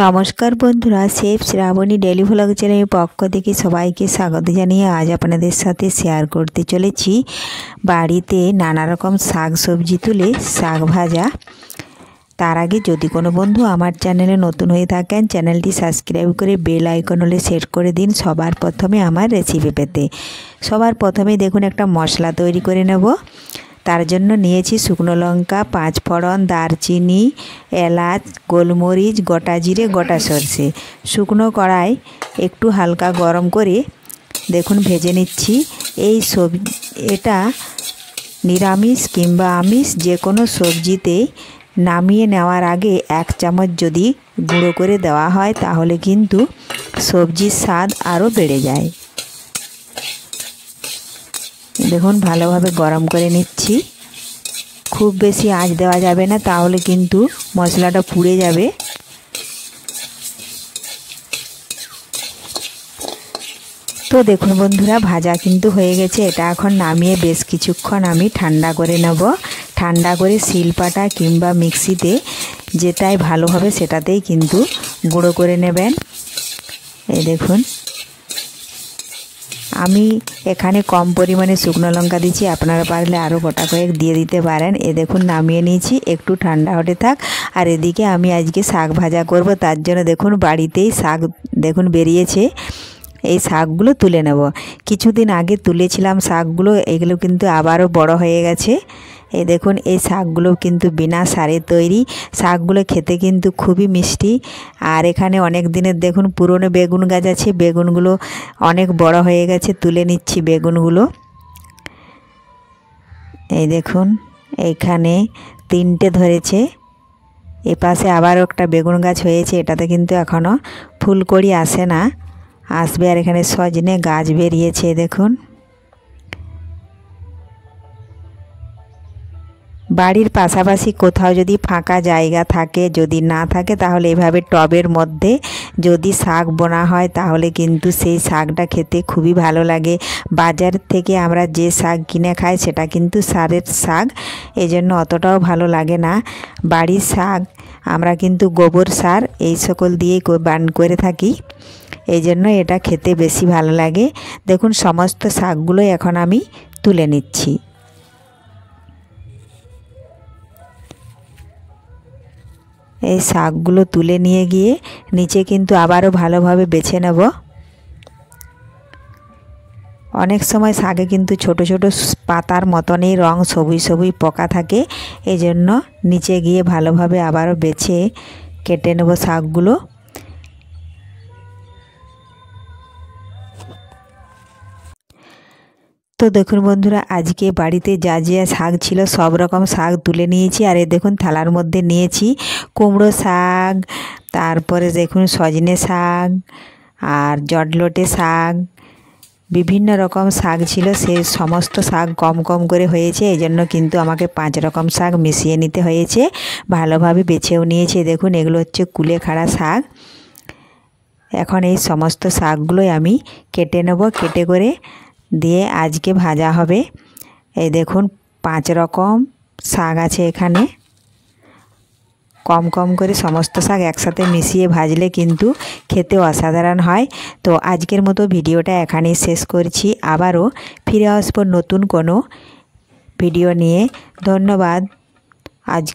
নমস্কার বন্ধুরা, chef Shrabani daily vlog চ্যানেলের পক্ষ থেকে সবাইকে স্বাগত জানিয়ে আজ আপনাদের সাথে শেয়ার করতে চলেছি বাড়িতে নানা রকম শাক সবজি তুলে শাক ভাজা। তার আগে যদি কোনো বন্ধু আমার চ্যানেলে নতুন হয়ে থাকেন, চ্যানেলটি সাবস্ক্রাইব করে বেল আইকন হলে সেট করে দিন সবার প্রথমে আমার রেসিপি পেতে। সবার প্রথমে দেখুন একটা মশলা তৈরি করে নেব। তার জন্য নিয়েছি শুকনো লঙ্কা, 5 ফোড়ন, দারচিনি, এলাচ, গোলমরিচ, গোটা জিরে, গোটা সরষে। শুকনো কড়াই একটু হালকা গরম করে দেখুন ভেজে নিচ্ছি। এটা নিরামিষ কিংবা আমিষ যে কোনো সবজিতে নামিয়ে নেওয়ার আগে 1 চামচ যদি গুঁড়ো করে দেওয়া হয় তাহলে কিন্তু সবজির স্বাদ আরও বেড়ে যায়। দেখুন ভালোভাবে গরম করে নিচ্ছি। খুব বেশি আঁচ দেওয়া যাবে না, তাহলে কিন্তু মশলাটা পুড়ে যাবে। তো দেখুন বন্ধুরা, ভাজা কিন্তু হয়ে গেছে। এটা এখন নামিয়ে বেশ কিছুক্ষণ আমি ঠান্ডা করে নেব। ঠান্ডা করে শিলপাটা কিংবা মিক্সিতে যেটাই ভালো হবে সেটাতেই কিন্তু গুঁড়ো করে নেবেন। এই দেখুন, আমি এখানে কম পরিমাণে শুকনো লঙ্কা দিচ্ছি, আপনারা পারলে আরও গোটা কয়েক দিয়ে দিতে পারেন। এ দেখুন নামিয়ে নিয়েছি, একটু ঠান্ডা হতে থাক। আর এদিকে আমি আজকে শাক ভাজা করব, তার জন্য দেখুন বাড়িতেই শাক দেখুন বেরিয়েছে। এই শাকগুলো তুলে নেব। কিছুদিন আগে তুলেছিলাম শাকগুলো, এগুলো কিন্তু আবারও বড় হয়ে গেছে। এই দেখুন, এই শাকগুলো কিন্তু বিনা সারে তৈরি। শাকগুলো খেতে কিন্তু খুবই মিষ্টি। আর এখানে অনেক দিনের দেখুন পুরনো বেগুন গাছ আছে, বেগুনগুলো অনেক বড় হয়ে গেছে। তুলে নিচ্ছি বেগুনগুলো। এই দেখুন এইখানে 3টে ধরেছে। এপাশে আবারও একটা বেগুন গাছ হয়েছে, এটাতে কিন্তু এখনও ফুলকড়ি আসে না, আসবে। আর এখানে সজনে গাছ বেরিয়েছে দেখুন। বাড়ির পাশাপাশি কোথাও যদি ফাঁকা জায়গা থাকে, যদি না থাকে তাহলে এভাবে টবের মধ্যে যদি শাক বোনা হয় তাহলে কিন্তু সেই শাকটা খেতে খুবই ভালো লাগে। বাজার থেকে আমরা যে শাক কিনে খাই সেটা কিন্তু সারের শাক, এজন্য অতটাও ভালো লাগে না। বাড়ির শাক আমরা কিন্তু গোবর সার এই সকল দিয়েই করে থাকি, এই জন্য এটা খেতে বেশি ভালো লাগে। দেখুন সমস্ত শাকগুলো এখন আমি তুলে নিচ্ছি। এই শাকগুলো তুলে নিয়ে গিয়ে নিচে কিন্তু আবারও ভালোভাবে বেছে নেব। অনেক সময় শাকে কিন্তু ছোট ছোট পাতার মতনই রং সবুজ সবুজ পোকা থাকে, এই জন্য নিচে গিয়ে ভালোভাবে আবারও বেছে কেটে নেব শাকগুলো। তো দেখুন বন্ধুরা, আজকে বাড়িতে যা যা শাক ছিল সব রকম শাক তুলে নিয়েছি। আর এই দেখুন থালার মধ্যে নিয়েছি কুমড়ো শাক, তারপরে দেখুন সজনে শাক আর জটলটে শাক, বিভিন্ন রকম শাক ছিল। সেই সমস্ত শাক কম কম করে হয়েছে, এই জন্য কিন্তু আমাকে 5 রকম শাক মিশিয়ে নিতে হয়েছে। ভালোভাবে বেছেও নিয়েছে। দেখুন এগুলো হচ্ছে কুলেখাড়া শাক। এখন এই সমস্ত শাকগুলোই আমি কেটে নেব, কেটে করে দিয়ে আজকে ভাজা হবে। এই দেখুন 5 রকম শাক আছে এখানে। কম কম করে সমস্ত শাক একসাথে মিশিয়ে ভাজলে কিন্তু খেতে অসাধারণ হয়। তো আজকের মতো ভিডিওটা এখানেই শেষ করছি। আবারও ফিরে আসবো নতুন কোনো ভিডিও নিয়ে। ধন্যবাদ। আজ